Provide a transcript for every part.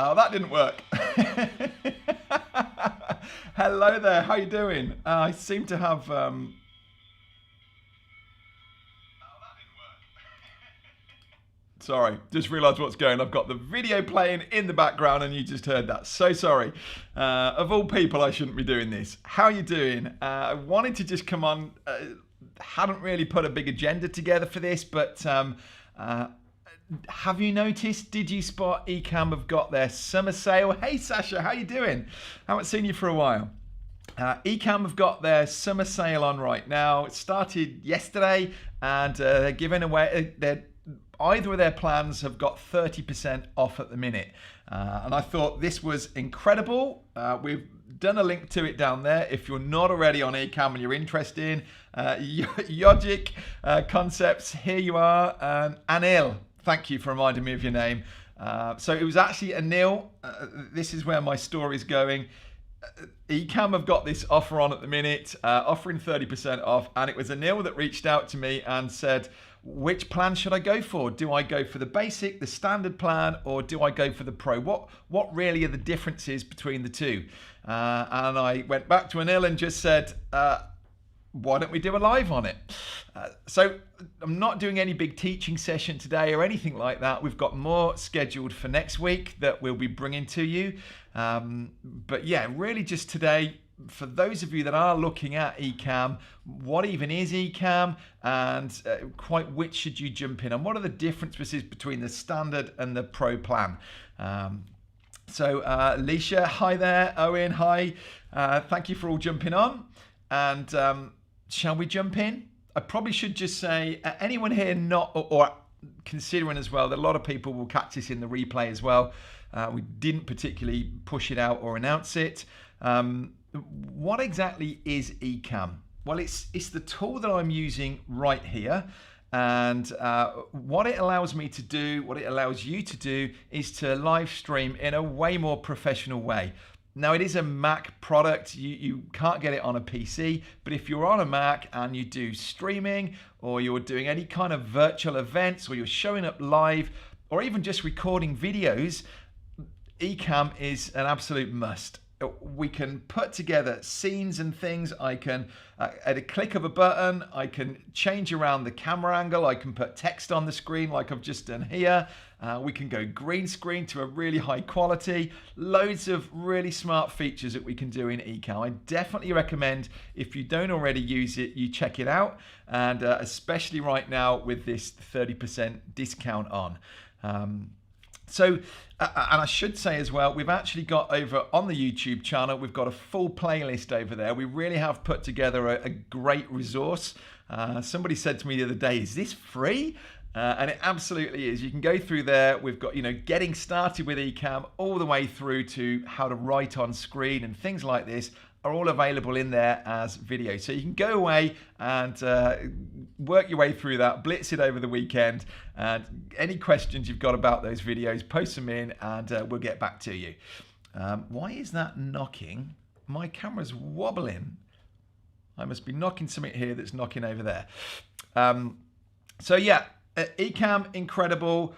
Oh, that didn't work. Hello there, how you doing? I seem to have... Sorry, just realised what's going on. I've got the video playing in the background and you just heard that. So sorry. Of all people, I shouldn't be doing this. How you doing? I wanted to just come on. Hadn't really put a big agenda together for this, but... have you noticed? Did you spot Ecamm have got their summer sale? Hey Sasha, how you doing? Haven't seen you for a while. Ecamm have got their summer sale on right now. It started yesterday, and they're giving away. Either of their plans have got 30% off at the minute, and I thought this was incredible. We've done a link to it down there. If you're not already on Ecamm and you're interested in Yogic Concepts, here you are. Anil. Thank you for reminding me of your name. So it was actually Anil. This is where my story's going. Ecamm have got this offer on at the minute, offering 30% off, and it was Anil that reached out to me and said, which plan should I go for? Do I go for the basic, the standard plan, or do I go for the pro? What really are the differences between the two? And I went back to Anil and just said, why don't we do a live on it? So I'm not doing any big teaching session today or anything like that. We've got more scheduled for next week that we'll be bringing to you. But yeah, really just today, for those of you that are looking at Ecamm, what even is Ecamm, and quite which should you jump in, and what are the differences between the standard and the pro plan? So Alicia, hi there. Owen, hi. Thank you for all jumping on. And shall we jump in? I probably should just say, anyone here not, or considering as well, that a lot of people will catch this in the replay as well. We didn't particularly push it out or announce it. What exactly is Ecamm? Well, it's the tool that I'm using right here. And what it allows me to do, what it allows you to do, is to live stream in a way more professional way. Now, it is a Mac product. You can't get it on a PC, but if you're on a Mac and you do streaming, or you're doing any kind of virtual events, or you're showing up live, or even just recording videos, Ecamm is an absolute must. We can put together scenes and things. I can, at a click of a button, I can change around the camera angle. I can put text on the screen like I've just done here. We can go green screen to a really high quality. Loads of really smart features that we can do in Ecamm. I definitely recommend, if you don't already use it, you check it out. And especially right now with this 30% discount on. And I should say as well, we've actually got over on the YouTube channel, we've got a full playlist over there. We really have put together a great resource. Somebody said to me the other day, is this free? And it absolutely is. You can go through there. We've got, getting started with Ecamm all the way through to how to write on screen and things like this are all available in there as videos. So you can go away and work your way through that, blitz it over the weekend, and any questions you've got about those videos, post them in and we'll get back to you. Why is that knocking? My camera's wobbling. I must be knocking something here that's knocking over there. So yeah, Ecamm, incredible.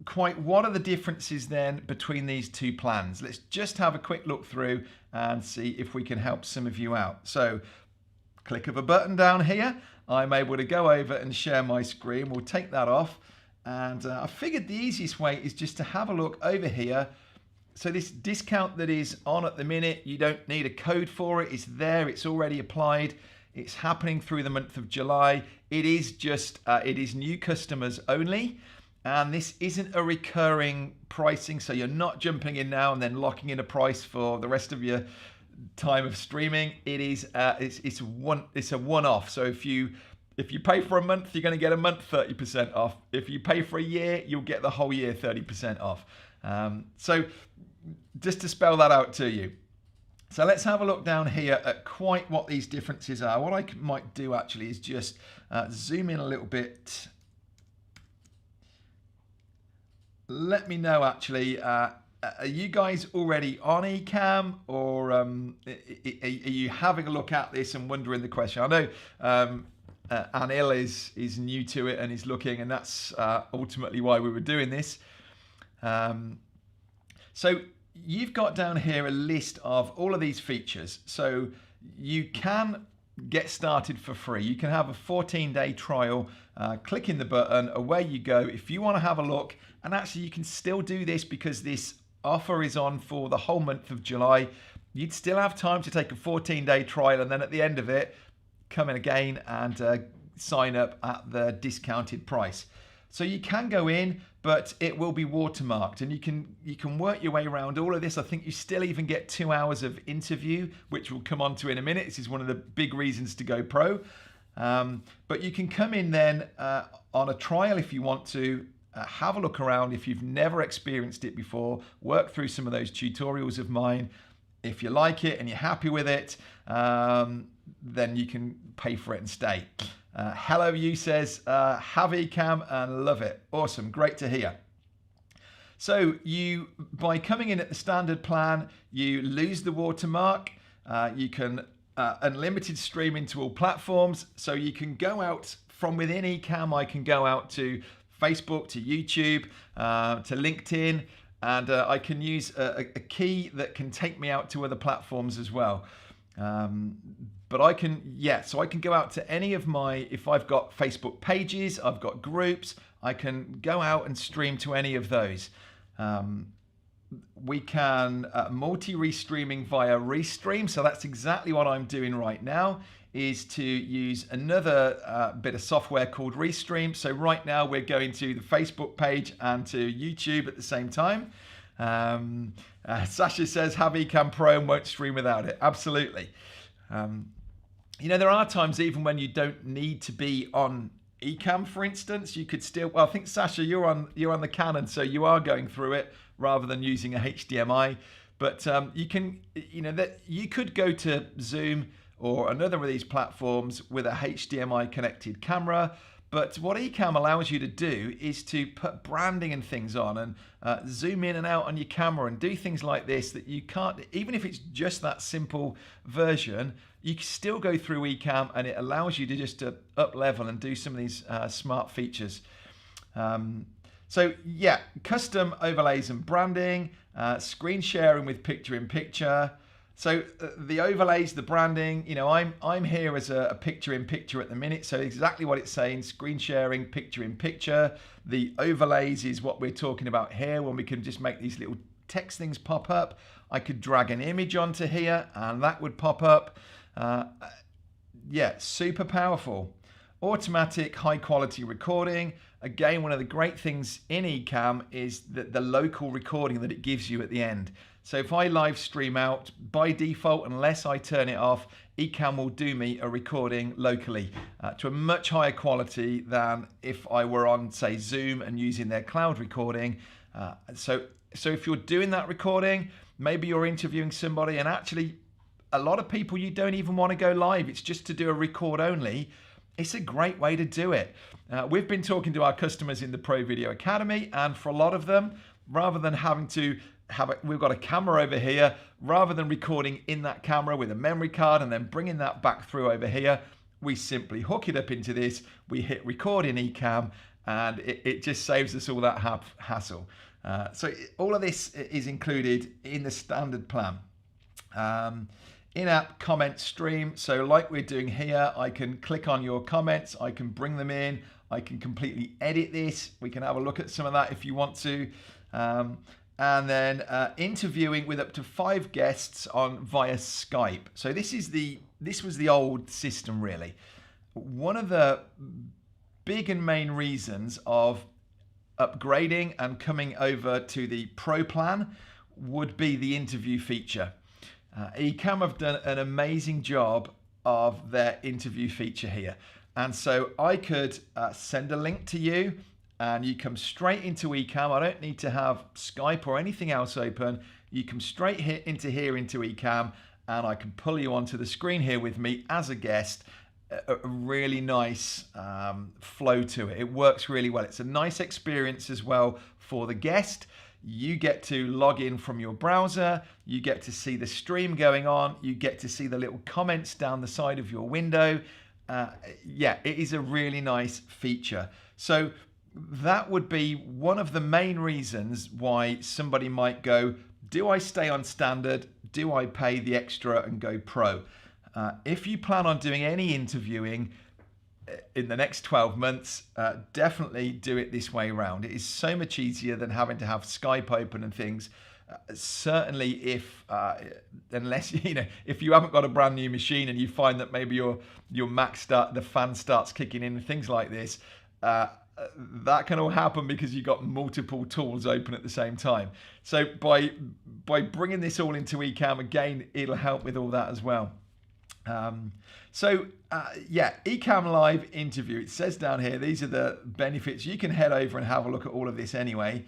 Quite what are the differences then between these two plans? Let's just have a quick look through and see if we can help some of you out. So click of a button down here, I'm able to go over and share my screen. We'll take that off, and I figured the easiest way is just to have a look over here. So this discount that is on at the minute, you don't need a code for it. It's there, it's already applied. It's happening through the month of July. It is just, it is new customers only. And this isn't a recurring pricing, so you're not jumping in now and then locking in a price for the rest of your time of streaming. It is it's a one-off. So if you pay for a month, you're going to get a month 30% off. If you pay for a year, you'll get the whole year 30% off. So just to spell that out to you. So let's have a look down here at quite what these differences are. What I might do actually is just zoom in a little bit. Let me know actually, are you guys already on Ecamm, or are you having a look at this and wondering the question? I know Anil is new to it and is looking, and that's ultimately why we were doing this. So you've got down here a list of all of these features. So you can get started for free. You can have a 14-day trial, clicking the button, away you go. If you want to have a look, and actually you can still do this because this offer is on for the whole month of July. You'd still have time to take a 14-day trial, and then at the end of it, come in again and sign up at the discounted price. So you can go in, but it will be watermarked, and you can work your way around all of this. I think you still even get 2 hours of interview, which we'll come on to in a minute. This is one of the big reasons to go pro. But you can come in then on a trial if you want to, have a look around if you've never experienced it before, work through some of those tutorials of mine. If you like it and you're happy with it, then you can pay for it and stay. Hello, you says, have Ecamm and love it. Awesome, great to hear. So by coming in at the standard plan, you lose the watermark. You can unlimited stream into all platforms. So you can go out from within Ecamm. I can go out to Facebook, to YouTube, to LinkedIn, and I can use a key that can take me out to other platforms as well. But I can go out to any of if I've got Facebook pages, I've got groups, I can go out and stream to any of those. We can multi-restreaming via Restream, so that's exactly what I'm doing right now, is to use another bit of software called Restream. So right now we're going to the Facebook page and to YouTube at the same time. Sasha says, have Ecamm Pro and won't stream without it. Absolutely. There are times even when you don't need to be on Ecamm, for instance. You could still, well, I think Sasha, you're on the Canon, so you are going through it rather than using a HDMI. But you could go to Zoom or another of these platforms with a HDMI connected camera. But what Ecamm allows you to do is to put branding and things on and zoom in and out on your camera and do things like this that you can't, even if it's just that simple version, you can still go through Ecamm, and it allows you to just up level and do some of these smart features. So yeah, custom overlays and branding, screen sharing with picture-in-picture. So the overlays, the branding, I'm here as a picture-in-picture at the minute, so exactly what it's saying, screen sharing, picture-in-picture. The overlays is what we're talking about here, when we can just make these little text things pop up. I could drag an image onto here and that would pop up. Yeah, super powerful. Automatic high-quality recording. Again, one of the great things in Ecamm is the local recording that it gives you at the end. So if I live stream out, by default, unless I turn it off, Ecamm will do me a recording locally to a much higher quality than if I were on, say, Zoom and using their cloud recording. So if you're doing that recording, maybe you're interviewing somebody, and actually a lot of people, you don't even want to go live. It's just to do a record only. It's a great way to do it. We've been talking to our customers in the Pro Video Academy, and for a lot of them, rather than having to we've got a camera over here, rather than recording in that camera with a memory card and then bringing that back through over here, we simply hook it up into this, we hit record in Ecamm, and it just saves us all that hassle. So all of this is included in the standard plan. In-app comment stream, so like we're doing here, I can click on your comments, I can bring them in, I can completely edit this. We can have a look at some of that if you want to. And then interviewing with up to 5 guests via Skype. So this was the old system, really. One of the big and main reasons of upgrading and coming over to the Pro plan would be the interview feature. Ecamm have done an amazing job of their interview feature here. And so I could send a link to you, and you come straight into Ecamm. I don't need to have Skype or anything else open. You come straight into Ecamm, and I can pull you onto the screen here with me as a guest. A really nice flow to it. It works really well. It's a nice experience as well for the guest. You get to log in from your browser. You get to see the stream going on. You get to see the little comments down the side of your window. Yeah, it is a really nice feature. So that would be one of the main reasons why somebody might go do I stay on standard? Do I pay the extra and go pro? If you plan on doing any interviewing in the next 12 months, definitely do it this way around. It is so much easier than having to have Skype open and things. Certainly if unless if you haven't got a brand new machine and you find that maybe your Mac the fan starts kicking in and things like this, that can all happen because you've got multiple tools open at the same time. So by bringing this all into Ecamm, again, it'll help with all that as well. Ecamm Live interview. It says down here, these are the benefits. You can head over and have a look at all of this anyway.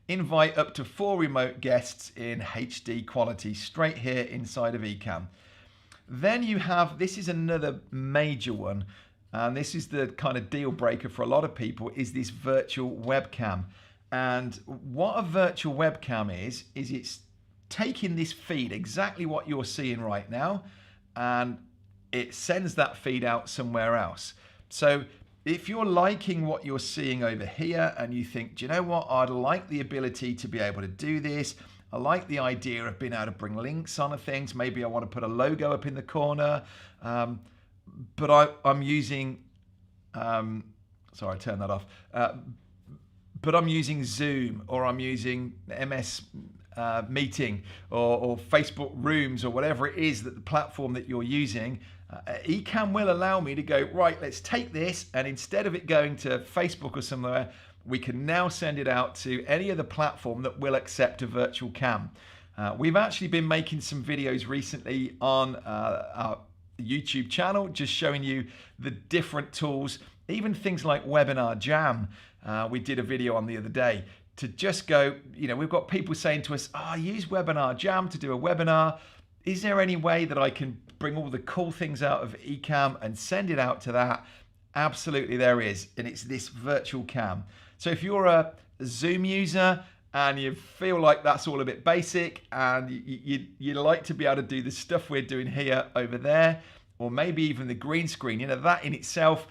Invite up to 4 remote guests in HD quality straight here inside of Ecamm. Then you have, this is another major one, and this is the kind of deal breaker for a lot of people, is this virtual webcam. And what a virtual webcam is it's taking this feed, exactly what you're seeing right now, and it sends that feed out somewhere else. So if you're liking what you're seeing over here and you think, do you know what, I'd like the ability to be able to do this. I like the idea of being able to bring links onto things. Maybe I want to put a logo up in the corner. But I'm using, sorry, turn that off. But I'm using Zoom, or I'm using MS Meeting, or Facebook Rooms, or whatever it is that the platform that you're using. Ecamm will allow me to go, right, let's take this, and instead of it going to Facebook or somewhere, we can now send it out to any other platform that will accept a virtual cam. We've actually been making some videos recently on our YouTube channel, just showing you the different tools, even things like Webinar Jam. We did a video on the other day to just go, we've got people saying to us, I use Webinar Jam to do a webinar. Is there any way that I can bring all the cool things out of Ecamm and send it out to that? Absolutely there is, and it's this virtual cam. So if you're a Zoom user and you feel like that's all a bit basic and you like to be able to do the stuff we're doing here over there, or maybe even the green screen, that in itself,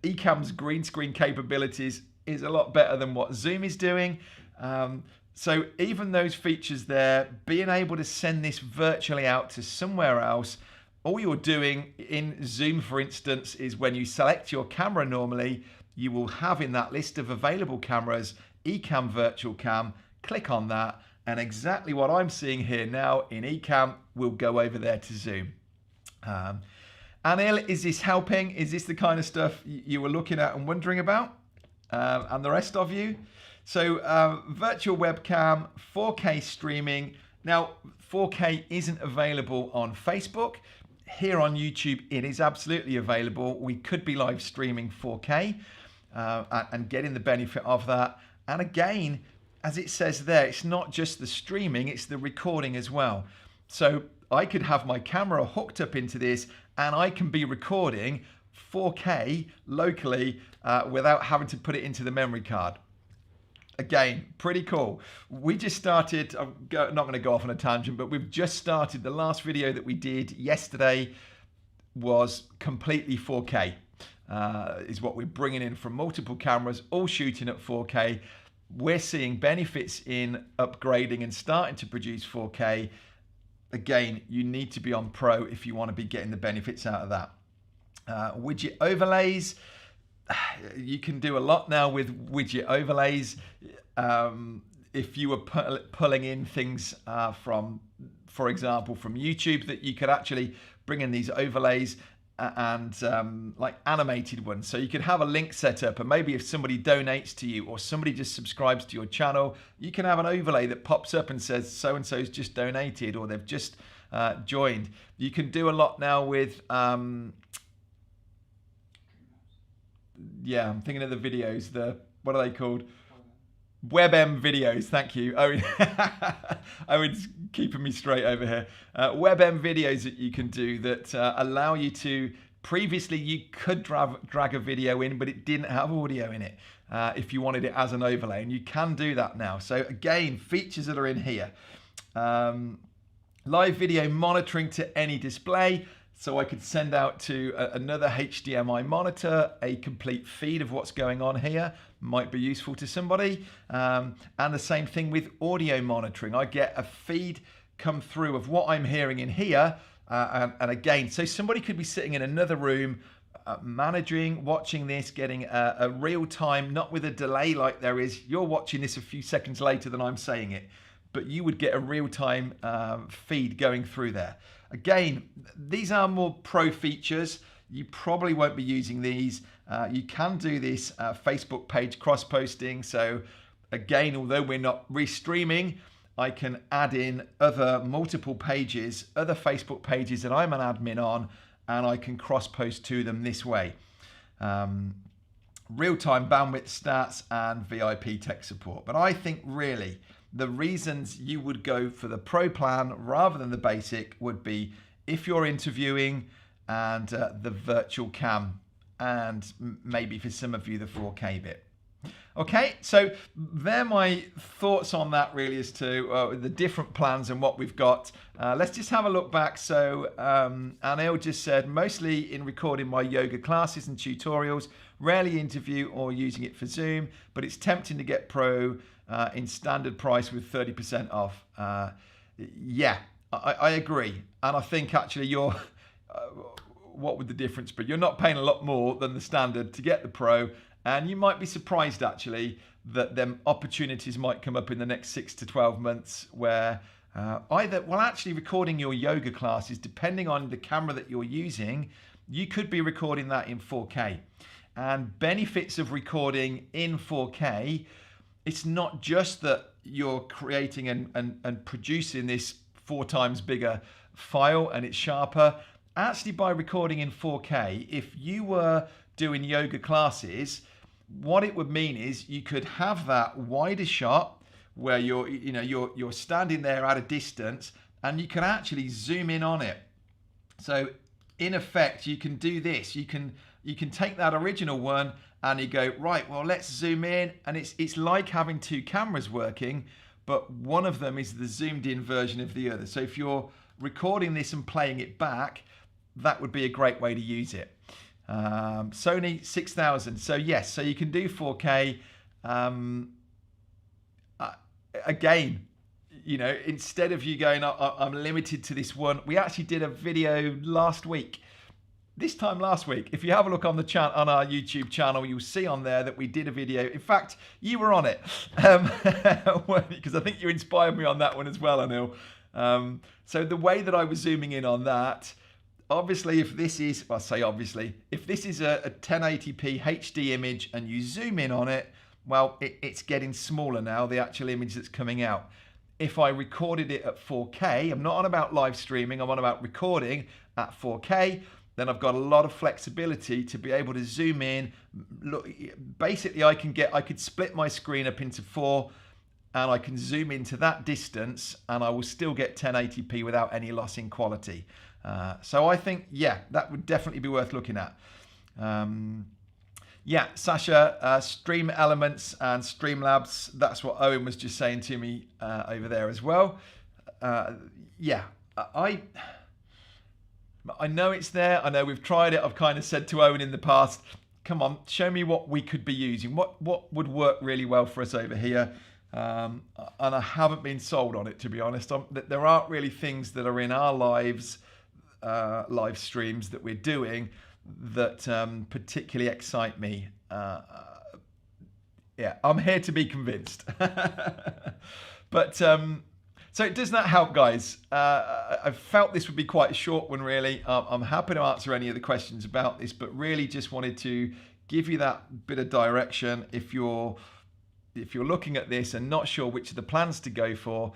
Ecamm's green screen capabilities is a lot better than what Zoom is doing. So even those features there, being able to send this virtually out to somewhere else, all you're doing in Zoom, for instance, is when you select your camera normally, you will have in that list of available cameras, Ecamm Virtual Cam, click on that, and exactly what I'm seeing here now in Ecamm will go over there to Zoom. Anil, is this helping? Is this the kind of stuff you were looking at and wondering about? And the rest of you? So virtual webcam, 4K streaming. Now, 4K isn't available on Facebook. Here on YouTube, it is absolutely available. We could be live streaming 4K and getting the benefit of that. And again, as it says there, it's not just the streaming, it's the recording as well. So I could have my camera hooked up into this and I can be recording 4K locally without having to put it into the memory card. Again, pretty cool. We just started, I'm not going to go off on a tangent, but we've just started. The last video that we did yesterday was completely 4K, is what we're bringing in from multiple cameras, all shooting at 4K. We're seeing benefits in upgrading and starting to produce 4K. Again, you need to be on Pro if you want to be getting the benefits out of that. Widget overlays. You can do a lot now with widget overlays. If you were pulling in things from, for example, from YouTube, that you could actually bring in these overlays and like animated ones. So you could have a link set up, and maybe if somebody donates to you or somebody just subscribes to your channel, you can have an overlay that pops up and says so-and-so's just donated or they've just joined. You can do a lot now with I'm thinking of the videos, what are they called? WebM videos, thank you. Owen's keeping me straight over here. WebM videos that you can do that allow you to, previously you could drag a video in, but it didn't have audio in it if you wanted it as an overlay, and you can do that now. So again, features that are in here. Live video monitoring to any display. So I could send out to another HDMI monitor a complete feed of what's going on here. Might be useful to somebody. And the same thing with audio monitoring. I get a feed come through of what I'm hearing in here. And again, so somebody could be sitting in another room, managing, watching this, getting a real time, not with a delay like there is. You're watching this a few seconds later than I'm saying it, but you would get a real time feed going through there. Again, these are more pro features. You probably won't be using these. You can do this Facebook page cross posting. So again, although we're not restreaming, I can add in other multiple pages, other Facebook pages that I'm an admin on, and I can cross post to them this way. Real-time bandwidth stats and VIP tech support. But I think really the reasons you would go for the pro plan rather than the basic would be if you're interviewing and the virtual cam, and maybe for some of you the 4K bit. Okay, so they're my thoughts on that really as to the different plans and what we've got. Let's just have a look back. So Anil just said, mostly in recording my yoga classes and tutorials, rarely interview or using it for Zoom, but it's tempting to get pro in standard price with 30% off. Yeah, I agree. And I think actually you're, what would the difference be? You're not paying a lot more than the standard to get the pro. And you might be surprised actually that them opportunities might come up in the next 6 to 12 months where actually recording your yoga classes, depending on the camera that you're using, you could be recording that in 4K. And benefits of recording in 4K, it's not just that you're creating and producing this 4 times bigger file and it's sharper. Actually, by recording in 4K, if you were doing yoga classes, what it would mean is you could have that wider shot where you're standing there at a distance and you can actually zoom in on it. So in effect, you can do this. You can take that original one and you go, right, well, let's zoom in. And it's like having 2 cameras working, but one of them is the zoomed in version of the other. So if you're recording this and playing it back, that would be a great way to use it. Sony 6000. So yes, so you can do 4K. Again, instead of you going, I'm limited to this one. We actually did a video last week. This time last week, if you have a look on the on our YouTube channel, you'll see on there that we did a video. In fact, you were on it because I think you inspired me on that one as well, Anil. So the way that I was zooming in on that, obviously, if this is, if this is a 1080p HD image and you zoom in on it, well, it's getting smaller now, the actual image that's coming out. If I recorded it at 4K, I'm not on about live streaming, I'm on about recording at 4K, then I've got a lot of flexibility to be able to zoom in. Look, basically, I could split my screen up into 4 and I can zoom into that distance and I will still get 1080p without any loss in quality. So I think, yeah, that would definitely be worth looking at. Yeah, Sasha, Stream Elements and Streamlabs, that's what Owen was just saying to me over there as well. Yeah, I know it's there. I know we've tried it. I've kind of said to Owen in the past, come on, show me what we could be using. What would work really well for us over here? And I haven't been sold on it, to be honest. There aren't really things that are in our lives, live streams that we're doing that particularly excite me. Yeah, I'm here to be convinced. But so does that help, guys? I felt this would be quite a short one, really. I'm happy to answer any of the questions about this, but really just wanted to give you that bit of direction. If you're looking at this and not sure which of the plans to go for,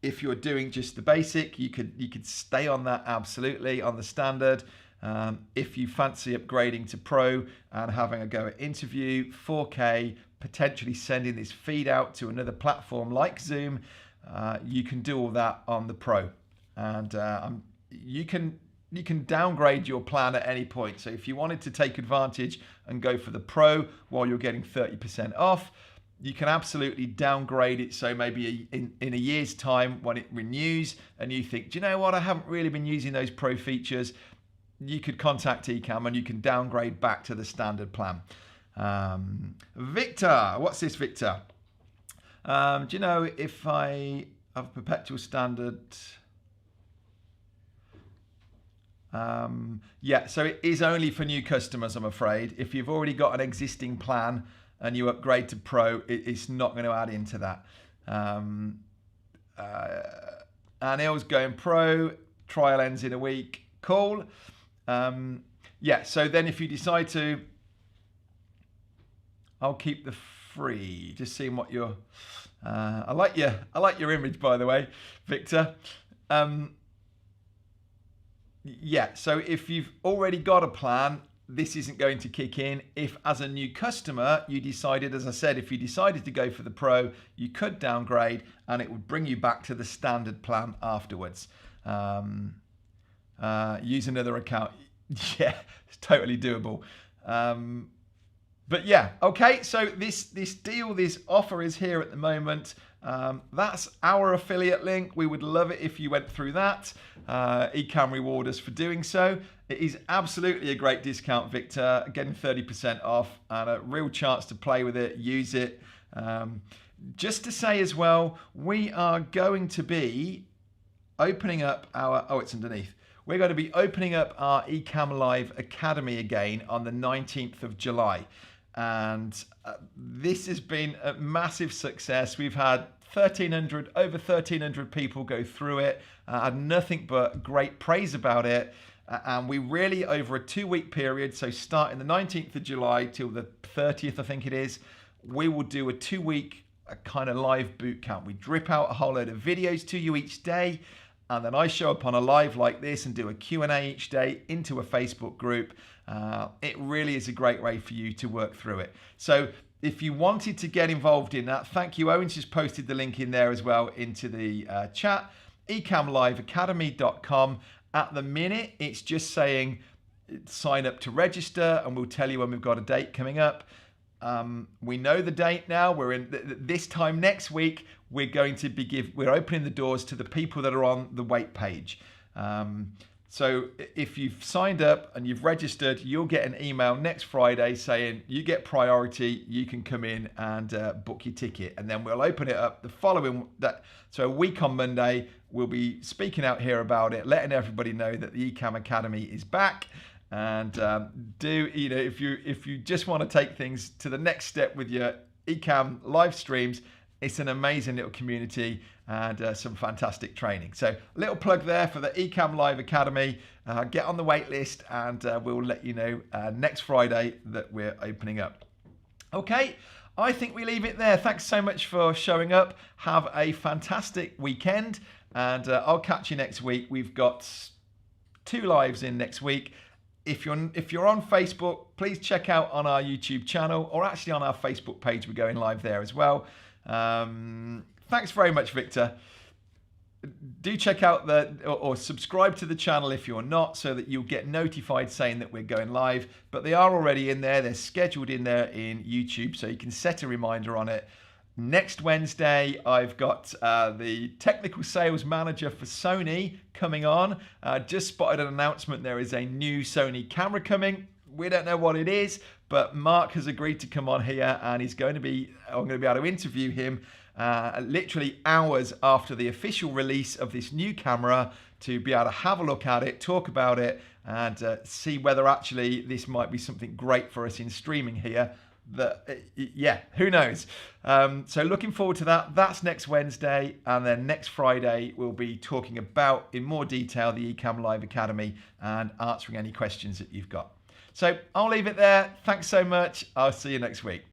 if you're doing just the basic, you could stay on that absolutely on the standard. If you fancy upgrading to Pro and having a go at interview, 4K, potentially sending this feed out to another platform like Zoom, you can do all that on the Pro. And you can downgrade your plan at any point. So if you wanted to take advantage and go for the Pro while you're getting 30% off, you can absolutely downgrade it. So maybe in a year's time when it renews and you think, do you know what, I haven't really been using those pro features, you could contact Ecamm and you can downgrade back to the standard plan. Victor, what's this, Victor? Do you know if I have perpetual standard? Yeah, so it is only for new customers, I'm afraid. If you've already got an existing plan and you upgrade to Pro, it's not going to add into that. Anil's going Pro, trial ends in a week. Cool. Yeah, so then if you decide to, I'll keep the free. Just seeing what your, I like your image, by the way, Victor. Yeah, so if you've already got a plan, this isn't going to kick in. If as a new customer, you decided, as I said, if you decided to go for the Pro, you could downgrade and it would bring you back to the standard plan afterwards. Use another account. Yeah, it's totally doable. But yeah, okay, so this deal, this offer is here at the moment. That's our affiliate link. We would love it if you went through that. Ecamm reward us for doing so. It is absolutely a great discount, Victor. Getting 30% off and a real chance to play with it, use it. Just to say as well, we are going to be opening up our, oh, it's underneath. We're going to be opening up our Ecamm Live Academy again on the 19th of July. And this has been a massive success. We've had over 1,300 people go through it. Had nothing but great praise about it. And we really, over a 2-week period, so starting the 19th of July till the 30th, I think it is, we will do a 2-week kind of live boot camp. We drip out a whole load of videos to you each day. And then I show up on a live like this and do a Q&A each day into a Facebook group. It really is a great way for you to work through it. So if you wanted to get involved in that, thank you. Owen's just posted the link in there as well into the chat. ecammliveacademy.com. At the minute, it's just saying sign up to register and we'll tell you when we've got a date coming up. We know the date now. We're in this time next week. We're going to be we're opening the doors to the people that are on the wait page. So if you've signed up and you've registered, you'll get an email next Friday saying you get priority. You can come in and book your ticket, and then we'll open it up the following so a week on Monday. We'll be speaking out here about it, letting everybody know that the Ecamm Academy is back. And if you just want to take things to the next step with your Ecamm live streams, it's an amazing little community and some fantastic training. So a little plug there for the Ecamm Live Academy. Get on the wait list and we'll let you know next Friday that we're opening up. Okay, I think we leave it there. Thanks so much for showing up. Have a fantastic weekend and I'll catch you next week. We've got 2 lives in next week. If you're on Facebook, please check out on our YouTube channel or actually on our Facebook page. We're going live there as well. Thanks very much, Victor. Do check out or subscribe to the channel if you're not, so that you'll get notified saying that we're going live. But they are already in there. They're scheduled in there in YouTube, so you can set a reminder on it. Next Wednesday, I've got the technical sales manager for Sony coming on. Just spotted an announcement. There is a new Sony camera coming. We don't know what it is, but Mark has agreed to come on here and I'm going to be able to interview him literally hours after the official release of this new camera to be able to have a look at it, talk about it, and see whether actually this might be something great for us in streaming here. Yeah, who knows? So looking forward to that. That's next Wednesday, and then next Friday we'll be talking about in more detail the Ecamm Live Academy and answering any questions that you've got. So I'll leave it there. Thanks so much. I'll see you next week.